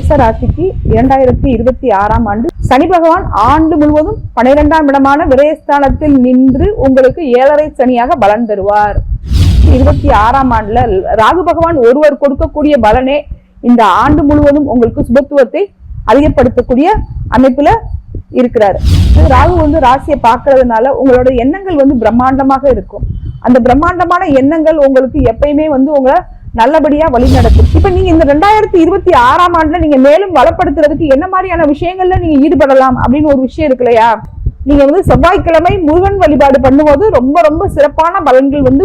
மேச ராசிக்கு 2026ஆம் ஆண்டு சனி பகவான் ஆண்டு முழுவதும் 12ஆம் இடமான விரயஸ்தானத்தில் நின்று உங்களுக்கு 7.5 சனியாக பலன் தருவார். 26ஆம் ஆண்டுல ராகு பகவான் ஒருவர் கொடுக்கக்கூடிய பலனே இந்த ஆண்டு முழுவதும் உங்களுக்கு சுபத்துவத்தை அதிகப்படுத்தக்கூடிய அமைப்புல இருக்கிறார். ராகு ராசியை பார்க்கறதுனால உங்களோட எண்ணங்கள் பிரம்மாண்டமாக இருக்கும். அந்த பிரம்மாண்டமான எண்ணங்கள் உங்களுக்கு எப்பயுமே உங்களை நல்லபடியா வழி நடக்கும். இப்ப நீங்க இந்த 2026ஆம் ஆண்டுல நீங்க மேலும் வளப்படுத்துறதுக்கு என்ன மாதிரியான விஷயங்கள்ல நீங்க ஈடுபடலாம் அப்படின்னு ஒரு விஷயம் இருக்கு இல்லையா? நீங்க செவ்வாய்க்கிழமை முருகன் வழிபாடு பண்ணும்போது ரொம்ப ரொம்ப சிறப்பான பலன்கள் உண்டு.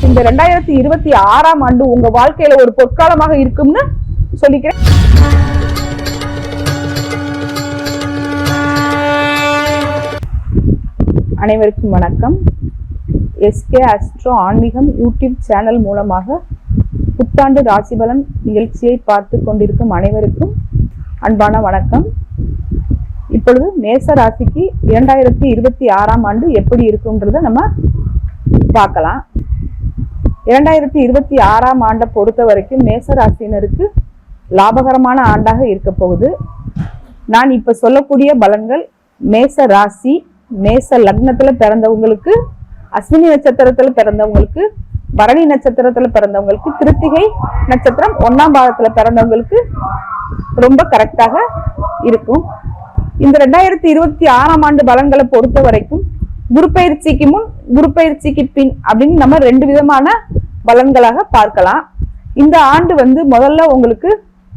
இந்த 2026ஆம் ஆண்டு உங்க வாழ்க்கையில ஒரு பொற்காலமாக இருக்கும்னு சொல்லிக்கிறேன். அனைவருக்கும் வணக்கம். எஸ்கே அஸ்ட்ரோ ஆன்மீகம் யூடியூப் சேனல் மூலமாக புத்தாண்டு ராசி பலன் நிகழ்ச்சியை பார்த்து கொண்டிருக்கும் அனைவருக்கும் அன்பான வணக்கம். இப்பொழுது மேச ராசிக்கு 2026ஆம் ஆண்டு எப்படி இருக்கும்ன்றத நம்ம பார்க்கலாம். 2026ஆம் ஆண்டை பொறுத்த வரைக்கும் மேச ராசியினருக்கு லாபகரமான ஆண்டாக இருக்க போகுது. நான் இப்ப சொல்லக்கூடிய பலன்கள் மேச ராசி, மேச லக்னத்துல பிறந்தவங்களுக்கு, அஸ்வினி நட்சத்திரத்துல பிறந்தவங்களுக்கு, பரணி நட்சத்திரத்துல பிறந்தவங்களுக்கு, கிருத்திகை நட்சத்திரம் 1ஆம் பாதத்துல பிறந்தவங்களுக்கு ரொம்ப கரெக்டாக இருக்கும். இந்த 2026ஆம் ஆண்டு பலன்களை பொறுத்த வரைக்கும் குரு பயிற்சிக்கு முன், குரு பயிற்சிக்கு பின் அப்படின்னு நம்ம 2 விதமான பலன்களாக பார்க்கலாம். இந்த ஆண்டு முதல்ல உங்களுக்கு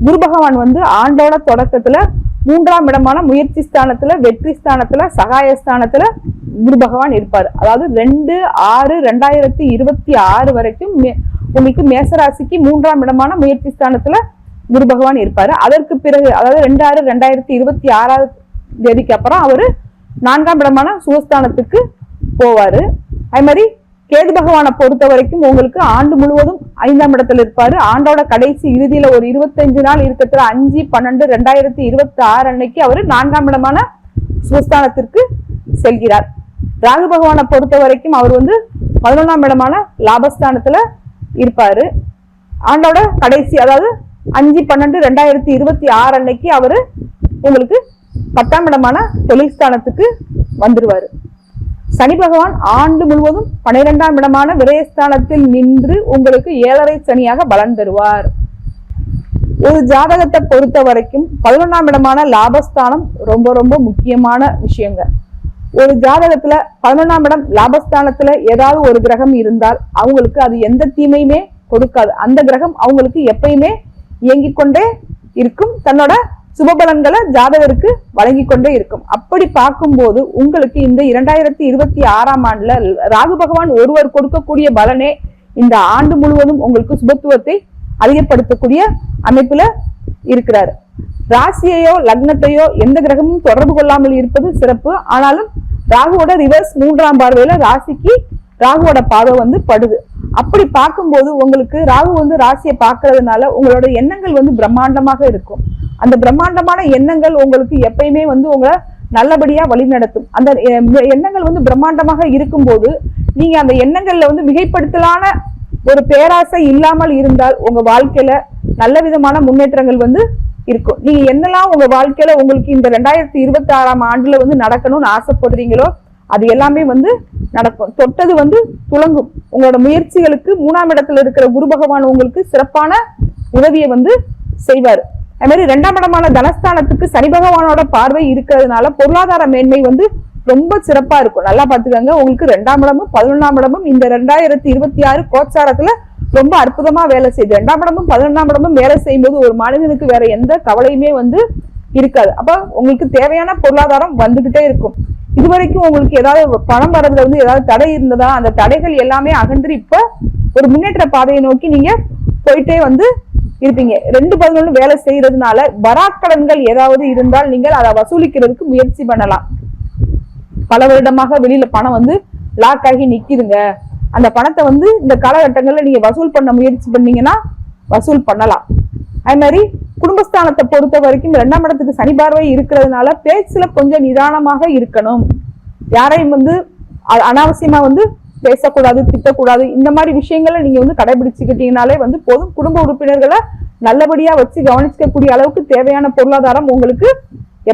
குரு பகவான் ஆண்டோட தொடக்கத்துல 3ஆம் இடமான முயற்சி ஸ்தானத்துல, வெற்றி ஸ்தானத்துல, சகாயஸ்தானத்துல குரு பகவான் இருப்பார். அதாவது 2/6/2026 வரைக்கும் உங்களுக்கு மேசராசிக்கு 3ஆம் இடமான முயற்சி ஸ்தானத்துல குரு பகவான் இருப்பாரு. அதற்கு பிறகு அதாவது 2/6/2026 தேதிக்கு அப்புறம் அவரு 4ஆம் இடமான சுகஸ்தானத்துக்கு போவாரு. அதே மாதிரி கேது பகவானை பொறுத்த வரைக்கும் உங்களுக்கு ஆண்டு முழுவதும் 5ஆம் இடத்துல இருப்பாரு. ஆண்டோட கடைசி இறுதியில ஒரு 25 நாள் இருக்கிற 5/12/2026 அன்னைக்கு அவரு 4ஆம் இடமான சுகஸ்தானத்திற்கு செல்கிறார். ராகு பகவானை பொறுத்த வரைக்கும் அவர் 11ஆம் இடமான லாபஸ்தானத்துல இருப்பாரு. ஆண்டோட கடைசி அதாவது 5/12/2026 அன்னைக்கு அவரு உங்களுக்கு 10ஆம் இடமான தொழில் ஸ்தானத்துக்கு வந்துருவாரு. சனி பகவான் ஆண்டு முழுவதும் 12ஆம் இடமான விரயஸ்தானத்தில் நின்று உங்களுக்கு 7.5 சனியாக பலன் தருவார். ஒரு ஜாதகத்தை பொறுத்த வரைக்கும் 11ஆம் இடமான லாபஸ்தானம் ரொம்ப ரொம்ப முக்கியமான விஷயங்க. ஒரு ஜாதகத்துல 11ஆம் இடம் லாபஸ்தானத்துல ஏதாவது ஒரு கிரகம் இருந்தால் அவங்களுக்கு அது எந்த தீமையுமே கொடுக்காது. அந்த கிரகம் அவங்களுக்கு எப்பயுமே இயங்கிக் கொண்டே இருக்கும், தன்னோட சுபபலன்களை ஜாதகருக்கு வழங்கி கொண்டே இருக்கும். அப்படி பார்க்கும்போது உங்களுக்கு இந்த 2026ஆம் ஆண்டுல ராகு பகவான் ஒருவர் கொடுக்கக்கூடிய பலனே இந்த ஆண்டு முழுவதும் உங்களுக்கு சுபத்துவத்தை அதிகப்படுத்தக்கூடிய அமைப்புல இருக்கிறாரு. ராசியையோ லக்னத்தையோ எந்த கிரகமும் தொடர்பு கொள்ளாமல் இருப்பது சிறப்பு. ஆனாலும் ராகுவோட ரிவர்ஸ் 3ஆம் பார்வையில ராசிக்கு ராகுவோட பார்வை படுது. அப்படி பார்க்கும்போது உங்களுக்கு ராகு ராசியை பார்க்கறதுனால உங்களோட எண்ணங்கள் பிரம்மாண்டமாக இருக்கும். அந்த பிரம்மாண்டமான எண்ணங்கள் உங்களுக்கு எப்பயுமே உங்களை நல்லபடியா வழி நடத்தும். அந்த எண்ணங்கள் பிரம்மாண்டமாக இருக்கும்போது நீங்க அந்த எண்ணங்கள்ல மிகைப்படுத்தலான ஒரு பேராசை இல்லாமல் இருந்தால் உங்க வாழ்க்கையில நல்ல விதமான முன்னேற்றங்கள் இருக்கும். நீங்க என்னெல்லாம் உங்க வாழ்க்கையில உங்களுக்கு இந்த 2026ஆம் ஆண்டுல நடக்கணும்னு ஆசைப்படுறீங்களோ அது எல்லாமே நடக்கும். தொட்டது துலங்கும். உங்களோட முயற்சிகளுக்கு 3ஆம் இடத்துல இருக்கிற குரு பகவான் உங்களுக்கு சிறப்பான உதவியை செய்வார். அது மாதிரி 2ஆம் இடமான தனஸ்தானத்துக்கு சனி பகவானோட பார்வை இருக்கிறதுனால பொருளாதார மேன்மை ரொம்ப சிறப்பா இருக்கும். நல்லா பாத்துக்கோங்க. உங்களுக்கு 2ஆம் இடமும் 11ஆம் இடமும் இந்த 2026 கோச்சாரத்துல ரொம்ப அற்புதமா வேலை செய்யுது. 2ஆம் இடமும் 11ஆம் இடமும் வேலை செய்யும்போது ஒரு மனிதனுக்கு வேற எந்த கவலையுமே இருக்காது. அப்ப உங்களுக்கு தேவையான பொருளாதாரம் வந்துகிட்டே இருக்கும். இதுவரைக்கும் உங்களுக்கு ஏதாவது பணம் வர்றதுல ஏதாவது தடை இருந்ததா, அந்த தடைகள் எல்லாமே அகன்று இப்ப ஒரு முன்னேற்ற பாதையை நோக்கி நீங்க போயிட்டே இருப்பீங்க. 2/11 வேலை செய்யறதுனால வராக்கடன்கள் ஏதாவது இருந்தால் நீங்கள் அதை வசூலிக்கிறதுக்கு முயற்சி பண்ணலாம். பல வருடமாக வெளியில பணம் லாக் ஆகி நிக்குதுங்க, அந்த பணத்தை இந்த காலகட்டங்கள்ல நீங்க வசூல் பண்ண முயற்சி பண்ணீங்கன்னா வசூல் பண்ணலாம். அதே மாதிரி குடும்பஸ்தானத்தை பொறுத்த வரைக்கும் 2ஆம் இடத்துக்கு சனி பார்வை இருக்கிறதுனால பேச்சுல கொஞ்சம் நிதானமாக இருக்கணும். யாரையும் அனாவசியமா பேசக்கூடாது, திட்டக்கூடாது. இந்த மாதிரி விஷயங்களை நீங்க கடைபிடிச்சுக்கிட்டீங்கனாலே போதும். குடும்ப உறுப்பினர்களை நல்லபடியா வச்சு கவனிக்கக்கூடிய அளவுக்கு தேவையான பொருளாதாரம் உங்களுக்கு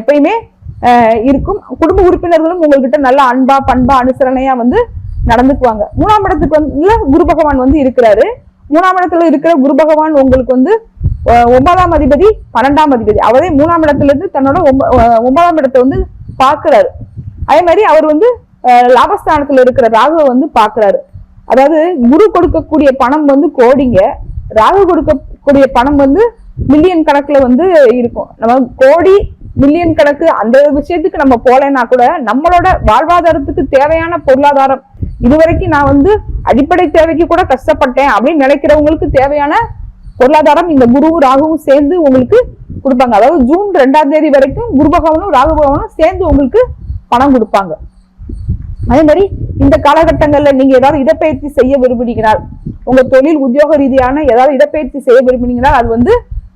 எப்பயுமே இருக்கும். குடும்ப உறுப்பினர்களும் உங்ககிட்ட நல்ல அன்பா பண்பா அனுசரணையா வந்து நடந்துக்குவாங்க. 3ஆம் இடத்துக்கு வந்து குரு பகவான் வந்து இருக்கிறாரு. 3ஆம் இடத்துல இருக்கிற குரு பகவான் உங்களுக்கு வந்து 9ஆம் அதிபதி 12ஆம் அதிபதி, அவரே 3ஆம் இடத்துல இருந்து தன்னோட 9ஆம் இடத்தை வந்து பாக்குறாரு. அதே மாதிரி அவர் வந்து லாபஸ்தானத்துல இருக்கிற ராகுவை வந்து பாக்குறாரு. அதாவது குரு கொடுக்கக்கூடிய பணம் வந்து கோடிங்க, ராகு கொடுக்கக்கூடிய பணம் வந்து மில்லியன் கணக்குல வந்து இருக்கும். நம்ம கோடி மில்லியன் கணக்கு அந்த விஷயத்துக்கு நம்ம போலன்னா கூட நம்மளோட வாழ்வாதாரத்துக்கு தேவையான பொருளாதாரம், இதுவரைக்கும் நான் வந்து அடிப்படை தேவைக்கு கூட கஷ்டப்பட்டேன் அப்படின்னு நினைக்கிறவங்களுக்கு தேவையான பொருளாதாரம் இந்த குருவும் ராகுவும் சேர்ந்து உங்களுக்கு கொடுப்பாங்க. அதாவது ஜூன் 2ஆம் தேதி வரைக்கும் குரு பகவானும் ராகு பகவானும் சேர்ந்து உங்களுக்கு பணம் கொடுப்பாங்க. அதே மாதிரி இந்த காலகட்டங்கள்ல நீங்க ஏதாவது இடப்பெயர்ச்சி செய்ய விரும்புகிறீங்கனால், உங்க தொழில் உத்தியோக ரீதியான ஏதாவது இடப்பெயர்ச்சி செய்ய விரும்புனீங்கன்னா அது வந்து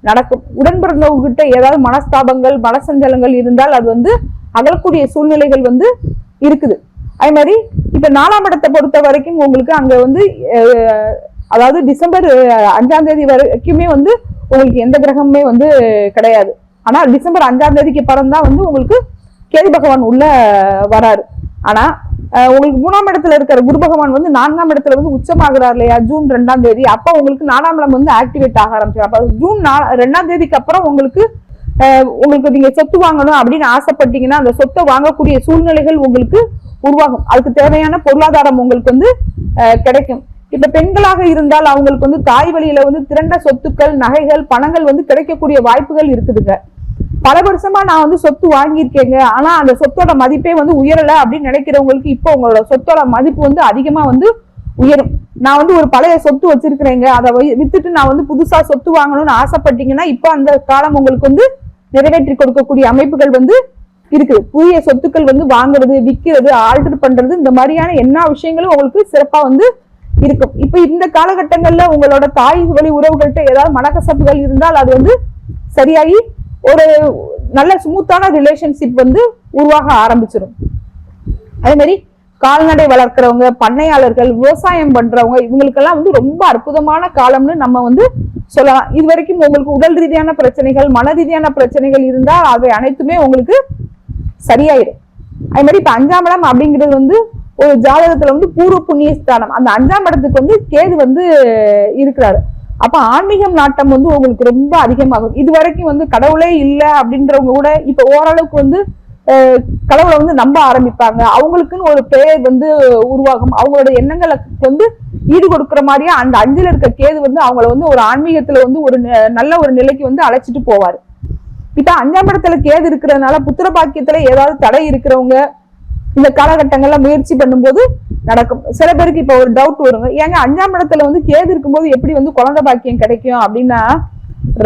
நடக்கும். உடன்பிறந்தவங்க கிட்ட ஏதாவது மனஸ்தாபங்கள் மனசஞ்சலங்கள் இருந்தால் அது வந்து அகலக்கூடிய சூழ்நிலைகள் வந்து இருக்குது. அதே மாதிரி இப்ப 4ஆம் இடத்தை பொறுத்த வரைக்கும் உங்களுக்கு அங்க வந்து அதாவது டிசம்பர் 5ஆம் தேதி வரைக்குமே வந்து உங்களுக்கு எந்த கிரகமுமே வந்து கிடையாது. ஆனா டிசம்பர் 5ஆம் தேதிக்கு அப்புறம் வந்து உங்களுக்கு கேது பகவான் உள்ள வராரு. ஆனா உங்களுக்கு 3ஆம் இடத்துல இருக்கிற குரு பகவான் வந்து 4ஆம் இடத்துல வந்து உச்சமாகிறார் இல்லையா, ஜூன் 2ஆம் தேதி. அப்ப உங்களுக்கு 4ஆம் இடம் வந்து ஆக்டிவேட் ஆக ஆரம்பிச்சு. அப்ப ஜூன் 2ஆம் தேதிக்கு அப்புறம் உங்களுக்கு நீங்க சொத்து வாங்கணும் அப்படின்னு ஆசைப்பட்டீங்கன்னா அந்த சொத்தை வாங்கக்கூடிய சூழ்நிலைகள் உங்களுக்கு உருவாகும். அதுக்கு தேவையான பொருளாதாரம் உங்களுக்கு வந்து கிடைக்கும். இப்ப பெண்களாக இருந்தால் அவங்களுக்கு வந்து தாய் வழியில வந்து திரண்ட சொத்துக்கள் நகைகள் பணங்கள் வந்து கிடைக்கக்கூடிய வாய்ப்புகள் இருக்குதுங்க. பல வருஷமா நான் வந்து சொத்து வாங்கியிருக்கேங்க, ஆனா அந்த சொத்தோட மதிப்பே வந்து உயரல அப்படின்னு நினைக்கிறவங்களுக்கு இப்போ உங்களோட சொத்தோட மதிப்பு வந்து அதிகமா வந்து உயரும். நான் வந்து ஒரு பழைய சொத்து வச்சிருக்கிறேங்க, அதை வித்துட்டு நான் வந்து புதுசா சொத்து வாங்கணும்னு ஆசைப்பட்டீங்கன்னா இப்போ அந்த காலம் உங்களுக்கு வந்து நிறைவேற்றி கொடுக்கக்கூடிய அமைப்புகள் வந்து இருக்குது. புதிய சொத்துக்கள் வந்து வாங்குறது விற்கிறது ஆல்டர் பண்றது இந்த மாதிரியான எல்லா விஷயங்களும் உங்களுக்கு சிறப்பா வந்து இருக்கும். இப்ப இந்த காலகட்டங்கள்ல உங்களோட தாய் வழி உறவுகள்கிட்ட ஏதாவது மனக்கசப்புகள் இருந்தால் அது வந்து சரியாகி ஒரு நல்ல ஸ்மூத்தான ரிலேஷன்ஷிப் வந்து உருவாக ஆரம்பிச்சிடும். அதே மாதிரி கால்நடை வளர்க்கிறவங்க பண்ணையாளர்கள் விவசாயம் பண்றவங்க இவங்களுக்கெல்லாம் வந்து ரொம்ப அற்புதமான காலம்னு நம்ம வந்து சொல்லலாம். இது வரைக்கும் உங்களுக்கு உடல் ரீதியான பிரச்சனைகள் மன ரீதியான பிரச்சனைகள் இருந்தால் அவை அனைத்துமே உங்களுக்கு சரியாயிடும். அதே மாதிரி இப்ப 5ஆம் இடம் அப்படிங்கிறது வந்து ஒரு ஜாதகத்துல வந்து பூர்வ புண்ணிய ஸ்தானம். அந்த 5ஆம் இடத்துக்கு வந்து கேது வந்து இருக்கிறாரு. அப்ப ஆன்மீகம் நாட்டம் வந்து உங்களுக்கு ரொம்ப அதிகமாகும். இது வரைக்கும் வந்து கடவுளே இல்லை அப்படின்றவங்க கூட இப்ப ஓரளவுக்கு வந்து கடவுளை வந்து நம்ப ஆரம்பிப்பாங்க. அவங்களுக்குன்னு ஒரு பெயர் வந்து உருவாகும். அவங்களோட எண்ணங்களுக்கு வந்து ஈடு கொடுக்குற மாதிரியே அந்த 5ல இருக்க கேது வந்து அவங்கள வந்து ஒரு ஆன்மீகத்துல வந்து ஒரு நல்ல ஒரு நிலைக்கு வந்து அழைச்சிட்டு போவாரு. இப்ப 5ஆம் இடத்துல கேது இருக்கிறதுனால புத்திர பாக்கியத்துல ஏதாவது தடை இருக்கிறவங்க இந்த காலகட்டங்கள்ல முயற்சி பண்ணும்போது நடக்கும். சில பேருக்கு இப்ப ஒரு டவுட் வருங்க, ஏங்க 5ஆம் இடத்துல வந்து கேது இருக்கும்போது எப்படி வந்து குழந்தை பாக்கியம் கிடைக்கும் அப்படின்னா,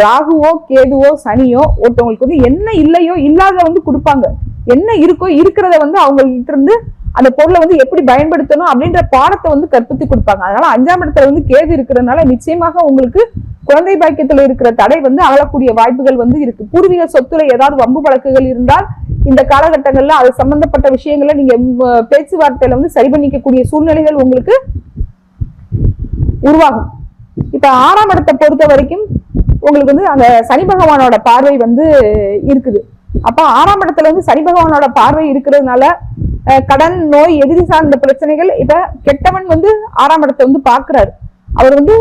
ராகுவோ கேதுவோ சனியோ ஒருத்தவங்களுக்கு வந்து என்ன இல்லையோ இல்லாத வந்து கொடுப்பாங்க. என்ன இருக்கோ இருக்கிறத வந்து அவங்கள்ட்ட இருந்து அந்த பொருளை வந்து எப்படி பயன்படுத்தணும் அப்படின்ற பாடத்தை வந்து கற்பித்து கொடுப்பாங்க. அதனால 5ஆம் இடத்துல வந்து கேது இருக்கிறதுனால நிச்சயமாக உங்களுக்கு குழந்தை பாக்கியத்துல இருக்கிற தடை வந்து அகலக்கூடிய வாய்ப்புகள் வந்து இருக்கு. பூர்வீக சொத்துல ஏதாவது வம்பு வழக்குகள் இருந்தால் இந்த காலகட்டங்கள்ல அது சம்பந்தப்பட்ட விஷயங்களை நீங்க பேச்சுவார்த்தையில வந்து சரி பண்ணிக்கக்கூடிய சூழ்நிலைகள் உங்களுக்கு உருவாகும். இப்ப 6ஆம் இடத்தை பொறுத்த வரைக்கும் உங்களுக்கு வந்து அந்த சனி பகவானோட பார்வை வந்து இருக்குது. அப்ப 6ஆம் இடத்துல வந்து சனி பகவானோட பார்வை இருக்கிறதுனால கடன் நோய் எதிரி சார்ந்த பிரச்சனைகள். இப்ப கெட்டவன் வந்து 6ஆம் இடத்தை வந்து பாக்குறாரு. அவர் வந்து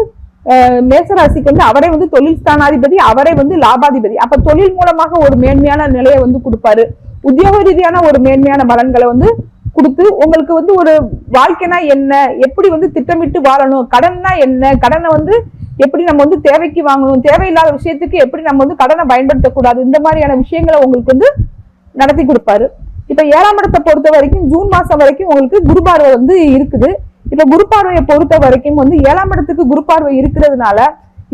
மேசராசிக்கு வந்து அவரே வந்து தொழில் ஸ்தானாதிபதி, அவரே வந்து லாபாதிபதி. அப்ப தொழில் மூலமாக ஒரு மேன்மையான நிலையை வந்து கொடுப்பாரு. உத்தியோக ரீதியான ஒரு மேன்மையான பலன்களை வந்து கொடுத்து உங்களுக்கு வந்து ஒரு வாழ்க்கைனா என்ன, எப்படி வந்து திட்டமிட்டு வாழணும், கடன்னா என்ன, கடனை வந்து எப்படி நம்ம வந்து தேவைக்கு வாங்கணும், தேவையில்லாத விஷயத்துக்கு எப்படி நம்ம வந்து கடனை பயன்படுத்தக்கூடாது, இந்த மாதிரியான விஷயங்களை உங்களுக்கு வந்து நடத்தி கொடுப்பாரு. இப்ப 7ஆம் இடத்தை பொறுத்த வரைக்கும் ஜூன் மாசம் வரைக்கும் உங்களுக்கு குரு பார்வை வந்து இருக்குது. இப்ப குரு பார்வையை பொறுத்த வரைக்கும் வந்து 7ஆம் இடத்துக்கு குரு பார்வை இருக்கிறதுனால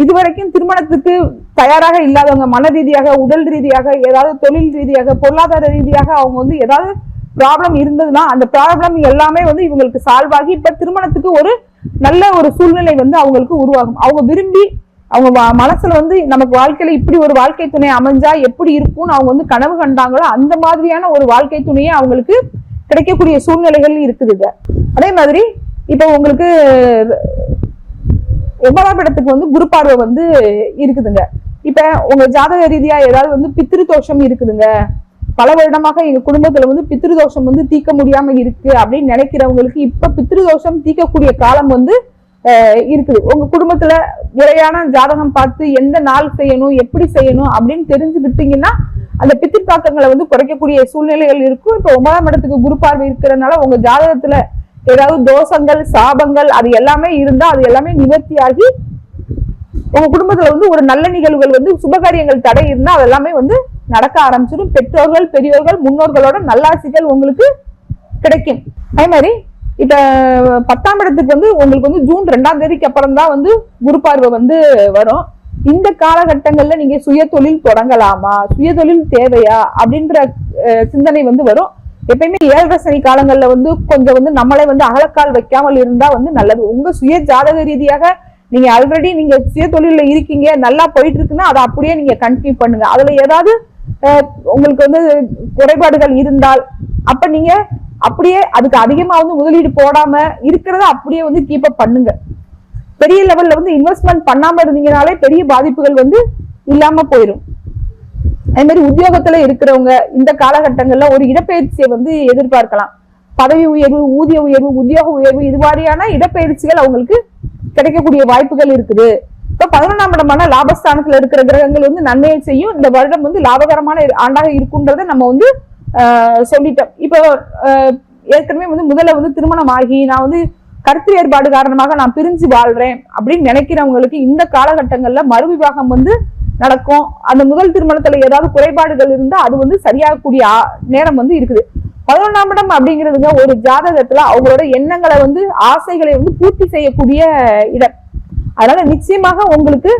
இதுவரைக்கும் திருமணத்துக்கு தயாராக இல்லாதவங்க மன ரீதியாக உடல் ரீதியாக ஏதாவது தொழில் ரீதியாக பொருளாதார ரீதியாக அவங்க வந்து ஏதாவது ப்ராப்ளம் இருந்ததுன்னா அந்த ப்ராப்ளம் எல்லாமே வந்து இவங்களுக்கு சால்வ் ஆகி இப்ப திருமணத்துக்கு ஒரு நல்ல ஒரு சூழ்நிலை வந்து அவங்களுக்கு உருவாகும். அவங்க விரும்பி அவங்க மனசுல வந்து நமக்கு வாழ்க்கையில இப்படி ஒரு வாழ்க்கை துணை அமைஞ்சா எப்படி இருக்கும்னு அவங்க வந்து கனவு கண்டாங்களோ அந்த மாதிரியான ஒரு வாழ்க்கை துணையை அவங்களுக்கு கிடைக்கக்கூடிய சூழ்நிலைகள் இருக்குதுங்க. அதே மாதிரி இப்ப உங்களுக்கு 9ஆம் இடத்துக்கு வந்து குரு பார்வை வந்து இருக்குதுங்க. இப்ப உங்க ஜாதக ரீதியா ஏதாவது வந்து பித்ரு தோஷம் இருக்குதுங்க, பல வருடமாக எங்க குடும்பத்துல வந்து பித்ரு தோஷம் வந்து தீர்க்க முடியாம இருக்கு அப்படின்னு நினைக்கிறவங்களுக்கு இப்ப பித்ரு தோஷம் தீர்க்கக்கூடிய காலம் வந்து இருக்குது. உங்க குடும்பத்துல முறையான ஜாதகம் பார்த்து எந்த நாள் செய்யணும், எப்படி செய்யணும் அப்படின்னு தெரிஞ்சுக்கிட்டீங்கன்னா அந்த பித்ரு தாக்கங்களை வந்து குறைக்கக்கூடிய சூழ்நிலைகள் இருக்கும். இப்ப 9ஆம் இடத்துக்கு குரு பார்வை இருக்கிறதுனால உங்க ஜாதகத்துல ஏதாவது தோஷங்கள், சாபங்கள் அது எல்லாமே இருந்தா அது எல்லாமே நிவர்த்தியாகி உங்க குடும்பத்துல வந்து ஒரு நல்ல நிகழ்வுகள் வந்து சுபகாரியங்கள் தடை இருந்தா அது எல்லாமே வந்து நடக்க ஆரம்பிச்சிடும். பெற்றோர்கள், பெரியோர்கள், முன்னோர்களோட நல்லாசிகள் உங்களுக்கு கிடைக்கும். அதே மாதிரி இப்ப 10ஆம் இடத்துக்கு வந்து உங்களுக்கு வந்து ஜூன் 2ஆம் தேதிக்கு அப்புறம் தான் வந்து குரு பார்வை வந்து வரும். இந்த காலகட்டங்கள்ல நீங்க சுய தொழில் தொடங்கலாமா, சுய தொழில் தேவையா அப்படின்ற சிந்தனை வந்து வரும். எப்பயுமே 7.5 சனி காலங்கள்ல வந்து கொஞ்சம் வந்து நம்மளே வந்து அகலக்கால் வைக்காமல் இருந்தா வந்து நல்லது. உங்க சுய ஜாதக ரீதியாக நீங்க ஆல்ரெடி நீங்க சுய தொழில இருக்கீங்க, நல்லா போயிட்டு இருக்குன்னா அதை அப்படியே நீங்க கண்டினியூ பண்ணுங்க. அதுல ஏதாவது உங்களுக்கு வந்து குறைபாடுகள் இருந்தால் அப்ப நீங்க அப்படியே அதுக்கு அதிகமா வந்து முதலீடு போடாம இருக்கிறத அப்படியே வந்து கீப் அப் பண்ணுங்க. பெரிய லெவல்ல வந்து இன்வெஸ்ட்மெண்ட் பண்ணாம இருந்தீங்கனாலே பெரிய பாதிப்புகள் வந்து இல்லாம போயிடும். அதே மாதிரி உத்தியோகத்துல இருக்கிறவங்க இந்த காலகட்டங்கள்ல ஒரு இடப்பெயர்ச்சியை வந்து எதிர்பார்க்கலாம். பதவி உயர்வு, ஊதிய உயர்வு, உத்தியோக உயர்வு இது மாதிரியான இடப்பெயர்ச்சிகள் அவங்களுக்கு கிடைக்கக்கூடிய வாய்ப்புகள் இருக்குது. இப்ப 11ஆம் இடமான லாபஸ்தானத்துல இருக்கிற கிரகங்கள் வந்து நன்மையை செய்யும். இந்த வருடம் வந்து லாபகரமான ஆண்டாக இருக்குன்றத நம்ம வந்து சொல்லிட்டோம். இப்போ ஏற்கனவே வந்து முதல்ல வந்து திருமணம் ஆகி நான் வந்து கருத்து வேறுபாடு காரணமாக நான் பிரிஞ்சு வாழ்றேன் அப்படின்னு நினைக்கிறவங்களுக்கு இந்த காலகட்டங்கள்ல மறுவிவாகம் வந்து நடக்கும். அந்த முதல் திருமணத்துல ஏதாவது குறைபாடுகள் இருந்தா அது வந்து சரியாகக்கூடிய நேரம் வந்து இருக்குது. 11ஆம் இடம் அப்படிங்கிறதுங்க ஒரு ஜாதகத்துல அவங்களோட எண்ணங்களை வந்து ஆசைகளை வந்து பூர்த்தி செய்யக்கூடிய இடம். அதனால நிச்சயமாக உங்களுக்கு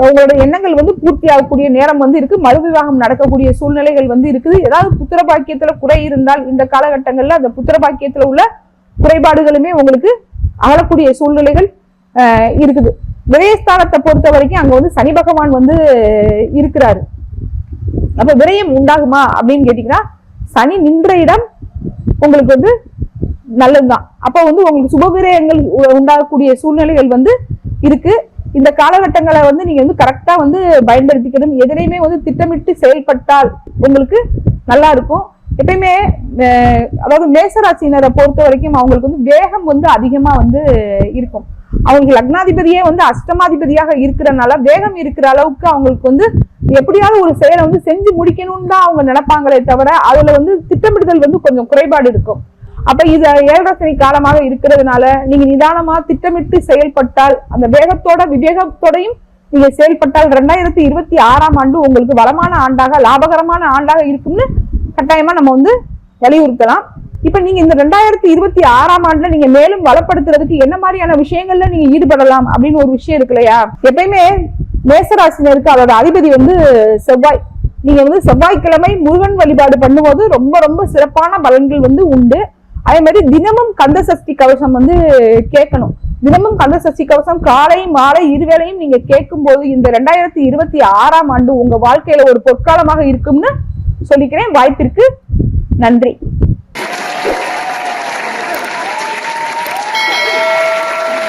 உங்களோட எண்ணங்கள் வந்து பூர்த்தி ஆகக்கூடிய நேரம் வந்து இருக்கு. மறுவிவாகம் நடக்கக்கூடிய சூழ்நிலைகள் வந்து இருக்குது. ஏதாவது புத்திர பாக்கியத்துல குறை இருந்தால் இந்த காலகட்டங்கள்ல அந்த புத்திர பாக்கியத்துல உள்ள குறைபாடுகளுமே உங்களுக்கு அகலக்கூடிய சூழ்நிலைகள் இருக்குது. விரயஸ்தானத்தை பொறுத்த வரைக்கும் அங்க வந்து சனி பகவான் வந்து இருக்கிறாரு. அப்ப விரயம் உண்டாகுமா அப்படின்னு கேட்டீங்கன்னா சனி நின்ற இடம் உங்களுக்கு வந்து நல்லதுதான். அப்ப வந்து உங்களுக்கு சுப விரயங்கள் உண்டாகக்கூடிய சூழ்நிலைகள் வந்து இருக்கு. இந்த காலகட்டங்களை வந்து நீங்க வந்து கரெக்டா வந்து பயன்படுத்திக்கணும். எதிரையுமே வந்து திட்டமிட்டு செயல்பட்டால் உங்களுக்கு நல்லா இருக்கும். எப்பயுமே அதாவது மேசராசினரை பொறுத்த வரைக்கும் அவங்களுக்கு வந்து வேகம் வந்து அதிகமா வந்து இருக்கும். அவங்களுக்கு லக்னாதிபதியே வந்து அஷ்டமாதிபதியாக இருக்கிறதுனால வேகம் இருக்கிற அளவுக்கு அவங்களுக்கு வந்து எப்படியாவது ஒரு செயலை வந்து செஞ்சு முடிக்கணும்னு தான் அவங்க நினைப்பாங்களே தவிர அதுல வந்து திட்டமிடுதல் வந்து கொஞ்சம் குறைபாடு இருக்கும். அப்ப இது 7.5 சனி காலமாக இருக்கிறதுனால நீங்க நிதானமா திட்டமிட்டு செயல்பட்டால் அந்த வேகத்தோட விவேகத்தோடையும் நீங்க செயல்பட்டால் 2026ஆம் ஆண்டு உங்களுக்கு வளமான ஆண்டாக லாபகரமான ஆண்டாக இருக்கும்னு கட்டாயமா நம்ம வந்து வலியுறுத்தலாம். இப்ப நீங்க இந்த 2026ஆம் ஆண்டுல நீங்க மேலும் வளப்படுத்துறதுக்கு என்ன மாதிரியான விஷயங்கள்ல நீங்க ஈடுபடலாம் அப்படின்னு ஒரு விஷயம் இருக்கு இல்லையா. எப்பயுமே மேசராசினருக்கு அதோட அதிபதி வந்து செவ்வாய். நீங்க வந்து செவ்வாய்க்கிழமை முருகன் வழிபாடு பண்ணும்போது ரொம்ப ரொம்ப சிறப்பான பலன்கள் வந்து உண்டு. அதே மாதிரி தினமும் கந்த சஷ்டி கவசம் வந்து கேட்கணும். தினமும் கந்த சஷ்டி கவசம் காலை மாலை இருவேளையும் நீங்க கேட்கும் போது இந்த 2026ஆம் ஆண்டு உங்க வாழ்க்கையில ஒரு பொற்காலமாக இருக்கும்னு சொல்லிக்கிறேன். வாய்ப்பிற்கு நன்றி.